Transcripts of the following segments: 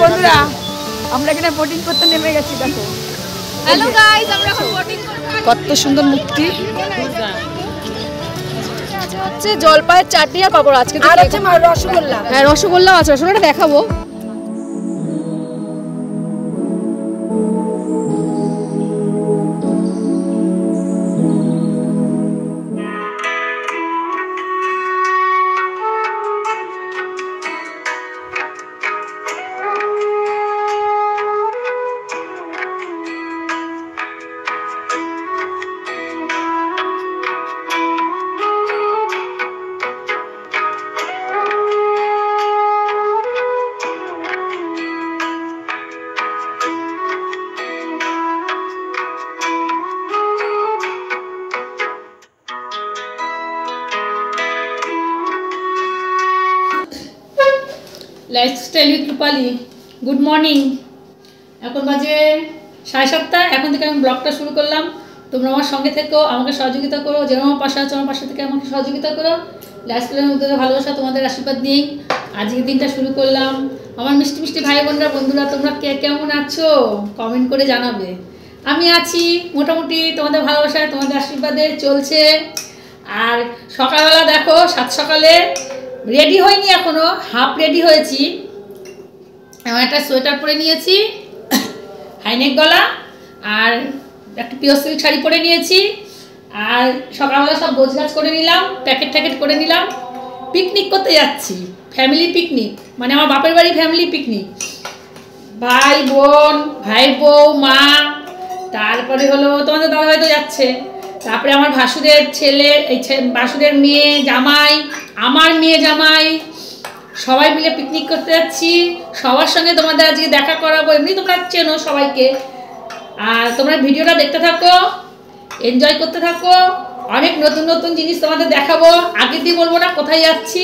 বন্ধুরা আমরা এখানে বোটিং করতে নেমে গেছি। দেখো হ্যালো গাইস, আমরা এখন বোটিং করব। কত সুন্দর মূর্তি। হচ্ছে জলপাইয়ের চাটনি আর পাপড়। আজকে আর হচ্ছে রসগোল্লা। হ্যাঁ রসগোল্লা আছে, রসগোল্লাটা দেখাবো। Lifestyle with Rupali. Good morning. এখন বাজে 7:30। এখন থেকে আমি ব্লগটা শুরু করলাম। তোমরা আমার সঙ্গে থেকো, আমাকে সহযোগিতা করো। যেমন আমার পাশে আছো, আমার পাশে থেকে আমাকে সহযোগিতা করো। লাইফস্টাইলের মধ্যে ভালোবাসা, তোমাদের আশীর্বাদ নিয়েই আজকের দিনটা শুরু করলাম। আমার মিষ্টি মিষ্টি ভাই বোনরা, বন্ধুরা, তোমরা কে কেমন আছো কমেন্ট করে জানাবে। আমি আছি মোটামুটি তোমাদের ভালোবাসায়, তোমাদের আশীর্বাদে চলছে। আর সকালবেলা দেখো 7 সকালে রেডি হয়নি, এখনো হাফ রেডি হয়েছি। এমন একটা সোয়েটার পরে নিয়েছি, হাইনেক গলা, আর একটা পিওর সিল্ক শাড়ি পরে নিয়েছি। আর সকালবেলা সব গোছগাছ করে নিলাম, প্যাকেট ট্যাকেট করে নিলাম। পিকনিক করতে যাচ্ছি, ফ্যামিলি পিকনিক, মানে আমার বাপের বাড়ি ফ্যামিলি পিকনিক। ভাই বোন, ভাই বউ, মা, তারপরে হলো তোমাদের দাদা ভাই তো যাচ্ছে, তারপরে আমার ভাসুরের ছেলে, এই ভাসুরের মেয়ে জামাই, আমার মেয়ে জামাই, সবাই মিলে পিকনিক করতে যাচ্ছি। সবার সঙ্গে তোমাদের আজকে দেখা করাবো। এমনি তোমরা চেনো সবাইকে। আর তোমরা ভিডিওটা দেখতে থাকো, এনজয় করতে থাকো। অনেক নতুন নতুন জিনিস তোমাদের দেখাবো। আগে দিয়ে বলবো না কোথায় যাচ্ছি,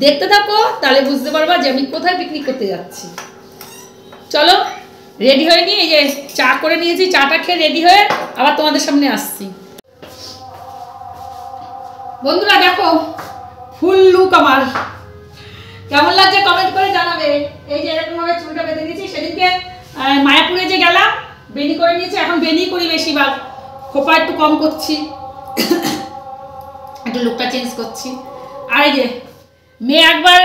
দেখতে থাকো, তাহলে বুঝতে পারবা যে আমি কোথায় পিকনিক করতে যাচ্ছি। চলো, রেডি হয়ে নি। এই যে চা করে নিয়েছি, চাটা খেয়ে রেডি হয়ে আবার তোমাদের সামনে আসছি। বন্ধুরা দেখো ফুল লুক আমার, কেমন লাগছে কমেন্ট করে জানাবে। এই যে এরকম ভাবে চুলটা বেঁধে দিয়েছি। সেদিনকে মায়াপুরে যে গেলাম বেনি করে নিয়েছি, এখন বেনি করি বেশিরভাগ, খোপা একটু কম করছি, একটু লুকটা চেঞ্জ করছি। আর এই যে মেয়ে একবার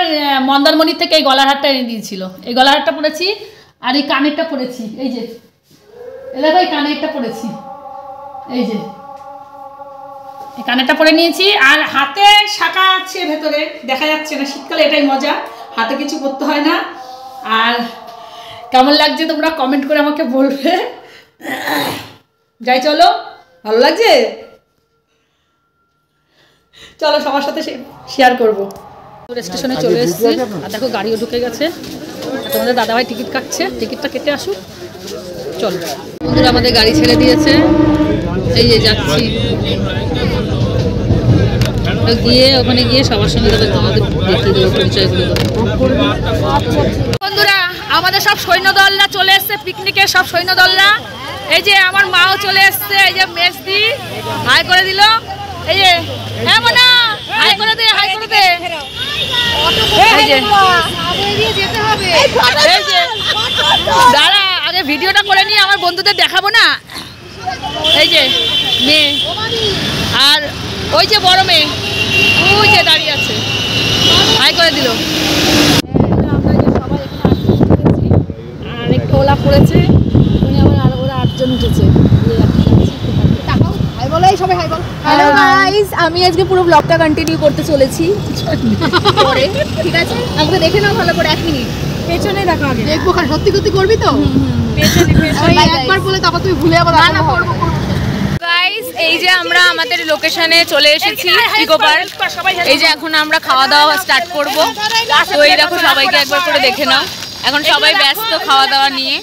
মন্দারমণির থেকে এই গলার হারটা এনে দিয়েছিল, এই গলার হারটা পরেছি। আর এই কানেরটা পরেছি, এই যে দেখো এই কানেরটা পরেছি, এই যে এই কানেরটা পরে নিয়েছি। আর হাতে শাঁখা আছে ভেতরে, দেখা যাচ্ছে না, শীতকালে এটাই মজা, হাতে কিছু করতে হয় না। আর কেমন লাগছে তোমরা কমেন্ট করে আমাকে বলবে। যাই, চলো, ভালো লাগছে, চলো সবার সাথে শেয়ার করবো। স্টেশনে চলে এসেছি, আর দেখো গাড়িও ঢুকে গেছে। তোমাদের দাদাভাই টিকিট কাটছে, টিকিটটা কেটে আসুক। চলো বন্ধুরা, আমাদের গাড়ি ছেড়ে দিয়েছে, এই যে যাচ্ছি। গিয়ে ওখানে গিয়ে সবার সঙ্গে তোমাদের দেখিয়ে দেবো, পরিচয় করে দেবো। বন্ধুরা আমাদের সব সৈন্যদলরা চলে এসছে পিকনিকে, সব সৈন্যদলরা। এই যে আমার মাও চলে এসছে, এই যে মেসদি হাই করে দিল। এই যে হ্যাঁ মোনা, হাই করে দে, হাই করে দে। এই যে দাঁড়া, আগে ভিডিওটা করে নিয়ে আমার বন্ধুদের দেখাবো না। এই যে মেয়ে, আর ওই যে বড় মেয়ে, ওই যে দাঁড়িয়ে আছে, হাই করে দিল। আর একটু ওলা পড়েছে, উনি আবার আরো ওরা 8 জন উঠেছে। হ্যালো গাইস, আমি আজকে পুরো ব্লগটা কন্টিনিউ করতে চলেছি পরে, ঠিক আছে? আমাকে দেখে নাও ভালো করে, 1 মিনিট পেছনে দেখো। আগে দেখবো, সত্যি সত্যি করবি তো? পেছনে একবার বলে তারপর তুই ভুলে আবার না করব। গাইস এই যে আমরা আমাদের লোকেশনে চলে এসেছি, ইকো পার্ক। এই যে এখন আমরা খাওয়া দাওয়া স্টার্ট করব। তো এই দেখো, সবাইকে একবার করে দেখে নাও। এখন সবাই ব্যস্ত খাওয়া দাওয়া নিয়ে,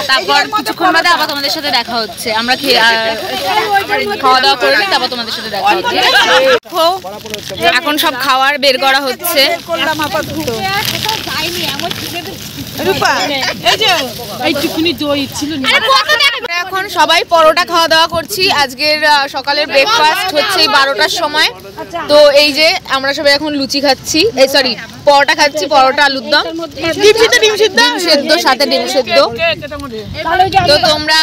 তারপর কিছুক্ষণ বাদে আবার তোমাদের সাথে দেখা হচ্ছে। আমরা খাওয়া দাওয়া করে নিই, তারপর তোমাদের সাথে দেখা হচ্ছে। এখন সব খাবার বের করা হচ্ছে। এখন সবাই পরোটা খাওয়া দাওয়া করছি। আজকের সকালের ব্রেকফাস্ট হচ্ছে 12টার সময়। তো এই যে আমরা সবাই এখন লুচি খাচ্ছি, এই সরি পরোটা খাচ্ছি, পরোটা আলুর দম, ডিম সেদ্ধ সাথে ডিম সেদ্ধ। তো তোমরা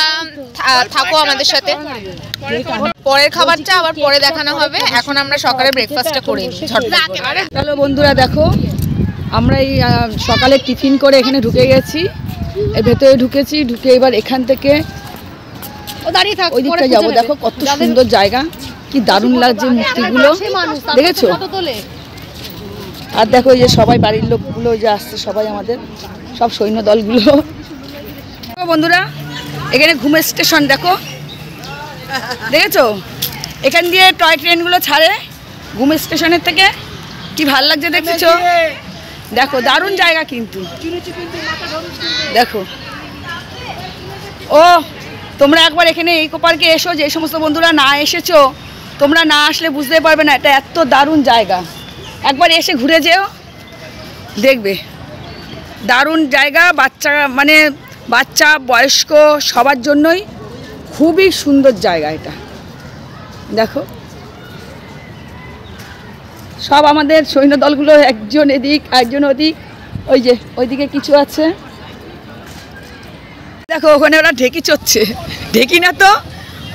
থাকো আমাদের সাথে, পরের খাবারটা আবার পরে দেখানো হবে। এখন আমরা সকালে ব্রেকফাস্টটা করে নিই ঝটপট। চলো বন্ধুরা দেখো, আমরা এই সকালে টিফিন করে এখানে ঢুকে গেছি, এই ভেতরে ঢুকেছি, ঢুকে এবার এখান থেকে ওই দিকটা যাবো। দেখো কত সুন্দর জায়গা, কি দারুণ লাগছে মূর্তিগুলো, দেখেছো? আর দেখো এই যে সবাই বাড়ির লোকগুলো যে আসছে, সবাই আমাদের সব সৈন্য দলগুলো। বন্ধুরা এখানে ঘুমের স্টেশন দেখো, দেখেছো? এখান দিয়ে টয় ট্রেনগুলো ছাড়ে ঘুমের স্টেশনের থেকে, কি ভাল লাগছে দেখেছো? দেখো দারুণ জায়গা কিন্তু, দেখো। ও তোমরা একবার এখানে ইকো পার্কে এসো, যে সমস্ত বন্ধুরা না এসেছো, তোমরা না আসলে বুঝতে পারবে না এটা এত দারুণ জায়গা। একবার এসে ঘুরে যেও, দেখবে দারুণ জায়গা। বাচ্চা বয়স্ক সবার জন্যই খুবই সুন্দর জায়গা এটা। দেখো সব আমাদের সৈন্য দলগুলো, একজন এদিক একজন ওদিক, ওই যে ওইদিকে কিছু আছে দেখো, ওখানে ওরা ঢেকি চড়ছে, ঢেকি না তো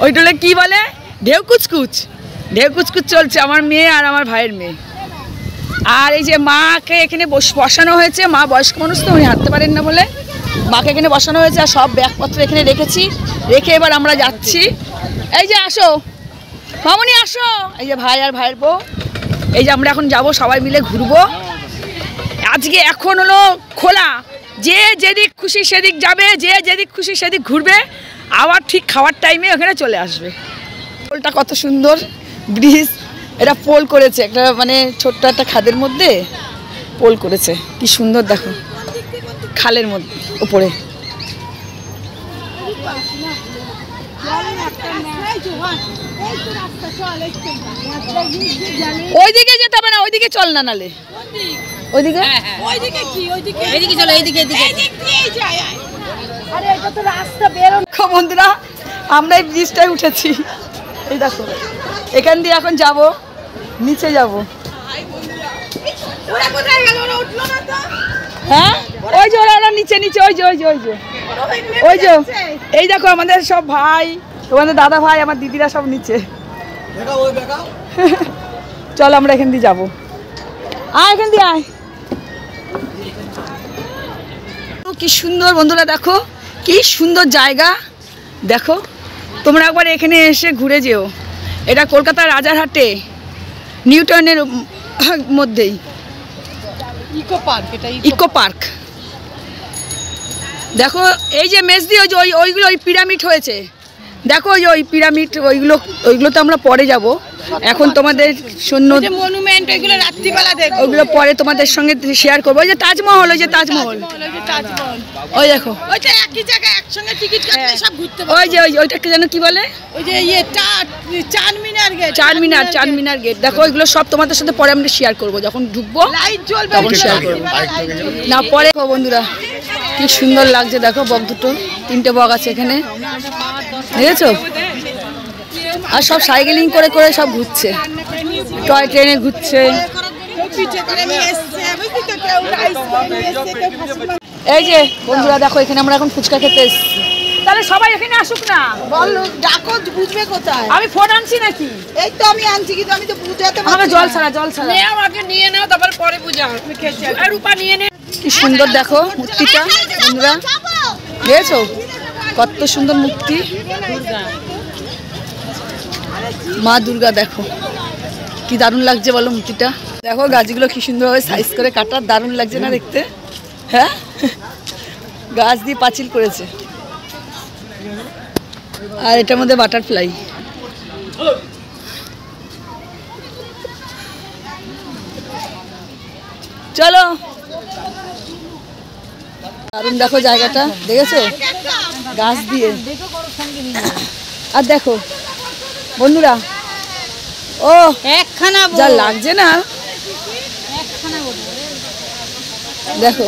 ওইটালে কি বলে, ঢেউ কুচকুচ চলছে, আমার মেয়ে আর আমার ভাইয়ের মেয়ে। আর এই যে মাকে এখানে বসানো হয়েছে, মা বয়স্ক মানুষ তো, উনি হাঁটতে পারেন না বলে মাকে এখানে বসানো হয়েছে। আর সব ব্যাগপত্র এখানে রেখেছি, রেখে এবার আমরা যাচ্ছি। এই যে আসো মামুনি আসো, এই যে ভাই আর ভাইয়ের বউ, এই যে আমরা এখন যাব, সবাই মিলে ঘুরবো। আজকে এখন হলো খোলা, যে যেদিক খুশি সেদিক যাবে, যে যেদিক খুশি সেদিক ঘুরবে, আবার ঠিক খাওয়ার টাইমে ওখানে চলে আসবে। পোলটা কত সুন্দর ব্রিজ, এটা পোল করেছে একটা, মানে ছোট্ট একটা খাদের মধ্যে পোল করেছে, কি সুন্দর দেখো, খালের মধ্যে উপরে। ওইদিকে যেতে হবে না, ওইদিকে চল না, নালে ওইদিকে চলো, বন্ধুরা আমরা এই ব্রিজটায় উঠেছি, এই দেখো এখান দিয়ে এখন যাব, নিচে যাব। হ্যাঁ ওই যে ওরা নিচে, ওই যে এই দেখো আমাদের সব ভাই, তোমাদের দাদা ভাই, আমার দিদিরা সব নিচে। চল আমরা এখান দিয়ে যাবো, এখান দিয়ে আয়। কি সুন্দর বন্ধুরা, দেখো কি সুন্দর জায়গা, দেখো তোমরা একবার এখানে এসে ঘুরে যেও। এটা কলকাতার রাজারহাটে নিউটাউনের মধ্যেই ইকো পার্ক। দেখো এই যে মেজদি, ওই যে ওইগুলো ওই পিরামিড হয়েছে, দেখো ওই পিরামিড, ওইগুলো তো আমরা পরে যাব। এখন তোমাদের সৈন্য মনুমেন্ট ওইগুলো রাত্রিবেলা দেখো, ওইগুলো পরে তোমাদের সঙ্গে শেয়ার করবো। ওই যে তাজমহল, ওই যে তাজমহল, ওই দেখো ওইটা একই জায়গায় একসঙ্গে টিকিট কাটলে সব ঘুরতে পারবে। ওই যে ওইটাকে যেন কি বলে, ওই যে চারমিনার গেট। দেখো ওইগুলো সব তোমাদের সাথে পরে আমরা শেয়ার করবো, যখন ঢুকবো লাইট জ্বলবে তখন শেয়ার করবো না পরে। বন্ধুরা কি সুন্দর লাগছে, দেখো বক দুটো, 3টে বক আছে এখানে, দেখেছো? আর সব সাইকেলিং করে করে সব ঘুরছে, টয় ট্রেনে ঘুরছে। এই যে বন্ধুরা দেখো, এখানে আমরা এখন ফুচকা খেতে এসেছি। তাহলে সবাই এখানে আসুক না, বলো ডাকো, বুঝবে কোথায়? আমি ফোন আনছি নাকি? এই তো আমি আনছি, কিন্তু আমি তো বুঝাতে পারছি না। জল ছাড়া আমাকে নিয়ে নাও, তারপর পরে বুঝাও। আর রূপা নিয়ে নে। কি সুন্দর দেখো মূর্তিটা বন্ধুরা, দেখেছো কত সুন্দর মূর্তি, মা দুর্গা। দেখো কি দারুণ লাগছে বলো মূর্তিটা, দেখো গাছগুলো কি সুন্দরভাবে সাইজ করে কাটা, দারুণ লাগছে না দেখতে? হ্যাঁ গাছ দিয়ে পাঁচিল করেছে, আর এটার মধ্যে বাটারফ্লাই। চলো দারুণ দেখো জায়গাটা, দেখেছো গাছ দিয়ে। আর দেখো বন্ধুরা, ও একখানা যা লাগছে না, দেখো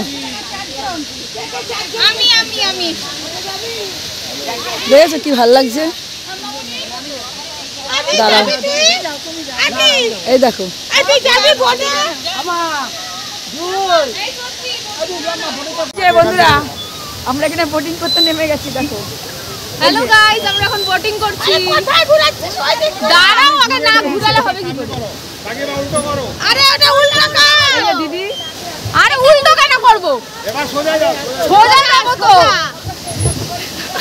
আমি দেখেছো কি ভালো লাগছে? দাঁড়াও, এই দেখো বন্ধুরা, আমরা এখানে বোটিং করতে নেমে গেছি। দেখো, হ্যালো গাইস, আমরা এখন বোটিং করছি। কোথায় ঘোরাচ্ছিস? ওই দেখ। দাঁড়াও, আগে না ঘোরালে হবে কি করে? আগে উল্টো করো। আরে ওটা উল্টো কর। এই দিদি, আরে উল্টো কেন করব? এবার সোজা যাও। সোজা যাব তো।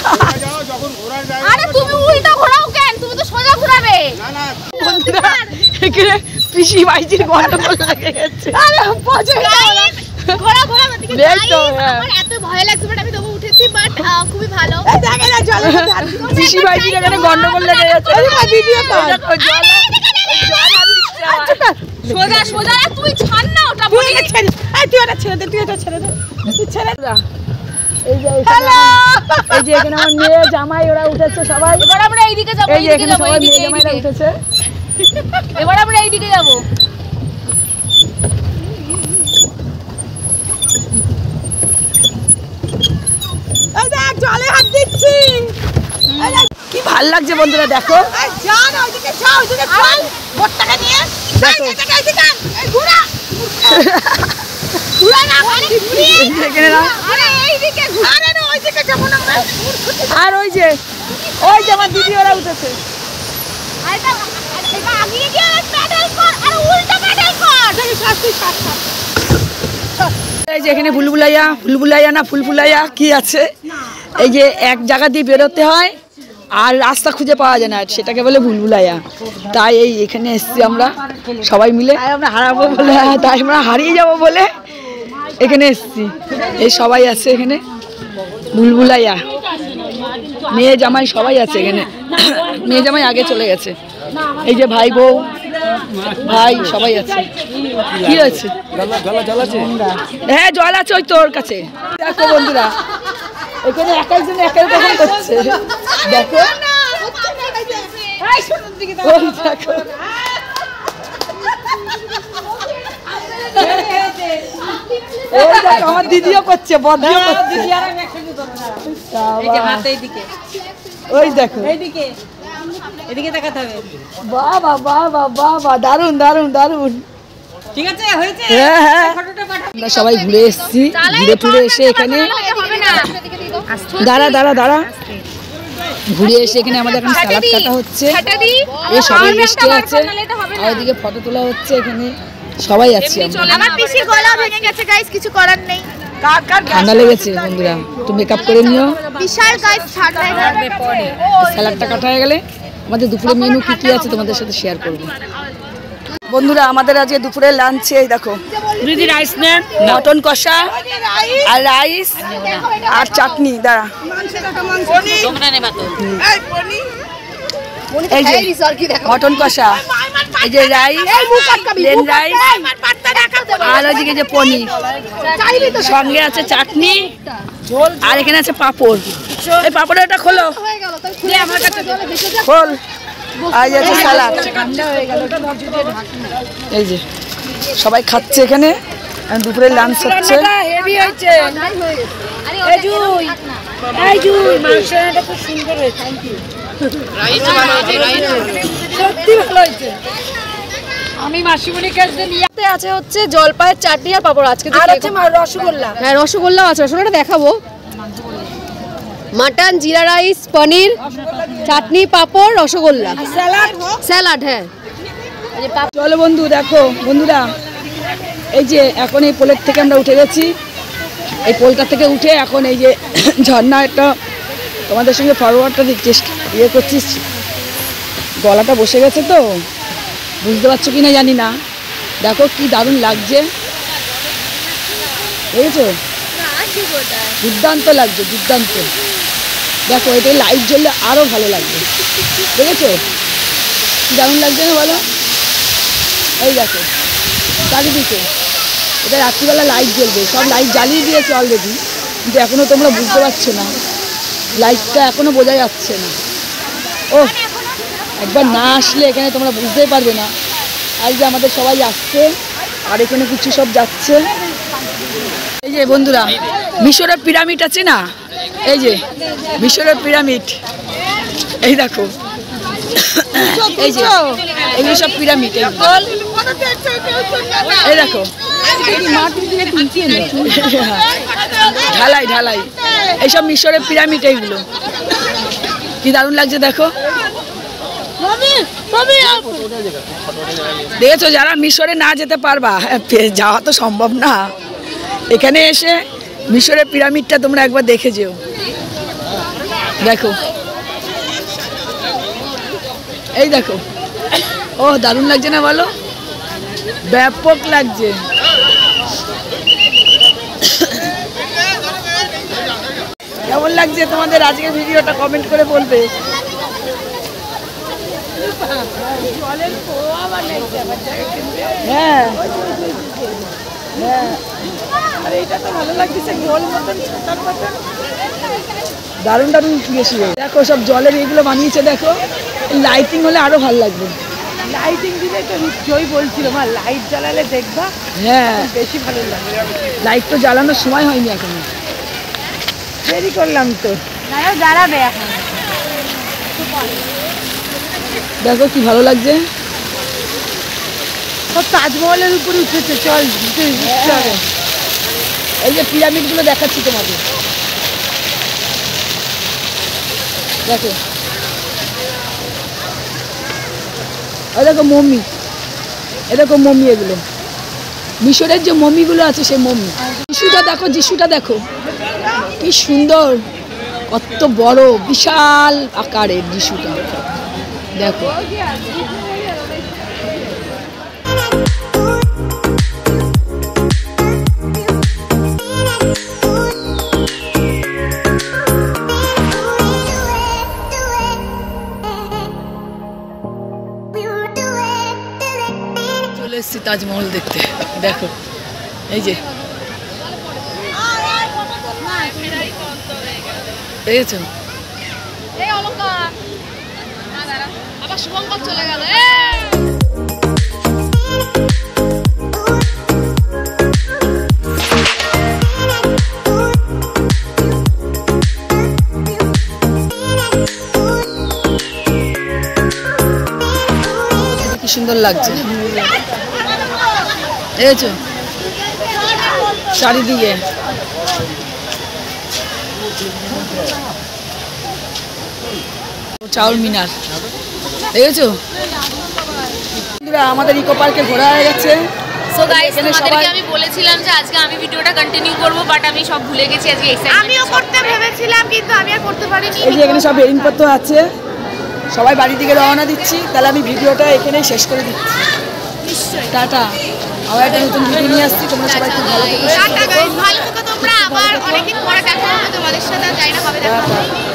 সোজা যাও, যখন ঘোরার জায়গা। আরে তুমি উল্টো ঘোরাও কেন? তুমি তো সোজা ঘোরাবে। না না, বন্ধুরা এখানে পিসি ভাইজির গন্ডগোল লেগে গেছে। আরে পচে ঘোরা ঘোরা দিকে দেখ যাই। তো, হ্যাঁ। আমার এত ভয় লাগছে, বাট আমি তবু উঠেছি, বাট খুবই ভালো। দেখে না, চলো পিসি ভাইজির এখানে গন্ডগোল লেগে গেছে। ভিডিও কর, সোজা সোজা তুই ছাড় না ওটা বলি। তুই ওটা ছেড়ে দে, তুই ওটা ছেড়ে দে, তুই ছেড়ে দে। এই যে হ্যালো, এই যে এখানে আমার মেয়ে জামাই ওরা উঠেছে সবাই। এবার আমরা এইদিকে যাব, এই যে এইদিকে এখানে যাব, সবাই মেয়ে এইদিকে জামাইরা এইদিকে। উঠেছে। এবার আমরা এইদিকে যাব। এই দেখ জলে হাত দিচ্ছি। কি ভাল লাগছে বন্ধুরা, দেখো। যান ওইদিকে যাও, ওইদিকে চল বোটটাকে নিয়ে। দেখো। এই ঘোরা ঘোরা না মানে ঘুরি। এখানে না, আরে এইদিকে ঘোরা না, ওইদিকে যাব না আমরা। আর ওই যে আমার দিদি ওরা উঠেছে। এটা আগিয়ে গিয়ে প্যাডেল কর আর উল্টো প্যাডেল কর। এই যে এখানে ফুলবুলাইয়া না ফুলফুলাইয়া কি আছে, এই যে এক জায়গা দিয়ে বেরোতে হয় আর রাস্তা খুঁজে পাওয়া যায় না, সেটাকে বলে ভুলভুলাইয়া। তাই এই এখানে এসছি আমরা সবাই মিলে, আমরা হারাবো বলে, তাই আমরা হারিয়ে যাব বলে এখানে এসছি। এই সবাই আছে এখানে, ভুলভুলাইয়া মেয়ে জামাই সবাই আছে এখানে। মেয়ে জামাই আগে চলে গেছে। এই যে ভাই বউ ভাই সবাই আছে। কি আছে? হ্যাঁ জল আছে ওই তোর কাছে। দেখো বন্ধুরা, এখানে এক একজন এক এক রকম করছে। দেখো ওই দেখো, ওই দেখো আমার দিদিও করছে, বদিও করছে। ওই দেখো, এদিকে দেখাতে হবে। বাহ বাহ বাহ বাহ বাহ বাহ, দারুন দারুন দারুন। ঠিক আছে, হয়েছে। হ্যাঁ হ্যাঁ, আমরা সবাই ঘুরে এসেছি, ঘুরে টুরে এসে এখানে হবে না। দাঁড়া দাঁড়া দাঁড়া, ঘুরে এসে এখানে আমাদের এখন সালাদ কাটা হচ্ছে। এই সবাই রেস্টে আছে, আর ওইদিকে ফটো তোলা হচ্ছে। এখানে সবাই আছি আমরা। আমার পিসির গলা ভেঙে গেছে গাইস, কিছু করার নেই। ঠান্ডা লেগেছে বন্ধুরা, একটু মেকআপ করে নিও। বিশাল গাইস ঠান্ডা লাগবে পরে। স্যালাডটা কাটা হয়ে গেলে আমাদের দুপুরে মেনু কি কি আছে তোমাদের সাথে শেয়ার করব। বন্ধুরা আমাদের আজকে দুপুরে লাঞ্চে এই দেখো দিদি রাইস নেন, মটন কষা আর রাইস আর চাটনি। দাঁড়া, তোমরা নেবা তো। এই যে মটন কষা, এই যে রাইস, প্লেন রাইস, আর ওইদিকে যে পনির, সঙ্গে আছে চাটনি, আর এখানে আছে পাঁপড়। এই পাঁপড়ের ওটা খোলো, খোল। আর আছে সালাদ। এই যে সবাই খাচ্ছে এখানে, দুপুরে লাঞ্চ হচ্ছে। আমি মাসিমণির কাছে নিয়ে আছে হচ্ছে জলপাইয়ের চাটনি আর পাপড়। আজকে আর আছে রসগোল্লা। হ্যাঁ রসগোল্লাও আছে, রসগোল্লাটা দেখাবো। মাটন, জিরা রাইস, পনির, চাটনি, পাপড়, রসগোল্লা, স্যালাড। হ্যাঁ চলো বন্ধু, দেখো বন্ধুরা, এই যে এখন এই পোলের থেকে আমরা উঠে গেছি। এই পোলটা থেকে উঠে এখন এই যে ঝর্ণা, একটা তোমাদের সঙ্গে ফরওয়ার্ডটা ইয়ে করছিস। গলাটা বসে গেছে তো, বুঝতে পারছো কি না জানি না। দেখো কি দারুণ লাগছে, বুঝেছো? দুর্দান্ত লাগছে, দুর্দান্ত। দেখো এটা লাইট জ্বললে আরো ভালো লাগবে, দেখেছো কি দারুণ লাগছে না বলো? এই দেখো চারিদিকে, এটা রাত্রিবেলা লাইট জ্বলবে, সব লাইট জ্বালিয়ে দিয়েছে অলরেডি, কিন্তু এখনো তোমরা বুঝতে পারছো না, লাইটটা এখনো বোঝা যাচ্ছে না। ও একবার না আসলে এখানে তোমরা বুঝতেই পারবে না। আর যে আমাদের সবাই আসছে আর এখানে কিছু সব যাচ্ছে। এই যে বন্ধুরা মিশরের পিরামিড আছে না, এই যে মিশরের পিরামিড, এই দেখো এই যে এগুলো সব পিরামিড, এই দেখো ঢালাই ঢালাই এইসব মিশরের পিরামিড, এইগুলো কি দারুণ লাগছে দেখো। দেখেছো যারা মিশরে না যেতে পারবা, যাওয়া তো সম্ভব না, এখানে এসে মিশরের পিরামিডটা তোমরা একবার দেখে যেও। দেখো এই দেখো, ও দারুণ লাগছে না বলো, ব্যাপক লাগছে। কেমন লাগছে তোমাদের আজকের ভিডিওটা কমেন্ট করে বলবে। হ্যাঁ হ্যাঁ, আর এইটা তো ভালো লাগছে, গোল মতন ছাতার মতন দারুণ দারুণ বেশি। দেখো সব জলের এগুলো বানিয়েছে, দেখো লাইটিং হলে আরো ভালো লাগবে। লাইটিং দিলে তো নিশ্চয়ই বলছিল মা, লাইট জ্বালালে দেখবা হ্যাঁ বেশি ভালো লাগবে। লাইট তো জ্বালানোর সময় হয়নি এখনো, দেরি করলাম তো। দাঁড়াবে এখন, দেখো কি ভালো লাগছে, সব তাজমহলের উপরে উঠেছে। চল এই যে পিরামিড গুলো দেখাচ্ছি তোমাদের, দেখো ওই দেখো মম্মি, এ দেখো মম্মি, এগুলো মিশরের যে মম্মিগুলো আছে সেই মম্মি। যিশুটা দেখো, যিশুটা দেখো কি সুন্দর, কত বড় বিশাল আকারের যিশুটা দেখো। চলে এসেছি তাজমহল দেখতে, দেখো এই যে দেখেছো, আবার শুভঙ্কর চলে গেল। কি সুন্দর লাগছে, দেখেছো চারিদিকে। চাউল মিনার দেখেছো। আমাদের ইকো পার্কে ঘোরা হয়ে গেছে। সো গাইস, তোমাদেরকে আমি বলেছিলাম যে আজকে আমি ভিডিওটা কন্টিনিউ করব, বাট আমি সব ভুলে গেছি আজকে। আমিও করতে ভেবেছিলাম কিন্তু আমি আর করতে পারিনি। এই যে এখানে সব বেরিংপত্র আছে, সবাই বাড়ি থেকে রওনা দিচ্ছি, তাহলে আমি ভিডিওটা এখানেই শেষ করে দিচ্ছি। নিশ্চয়ই টাটা, আবার একটা নতুন ভিডিও নিয়ে আসছি, তোমরা সবাই খুব ভালো থেকো, টাটা গাইস, ভালো থেকো তোমরা। আবার অনেকদিন পরে দেখা হবে তোমাদের সাথে, জানি না কবে দেখা হবে।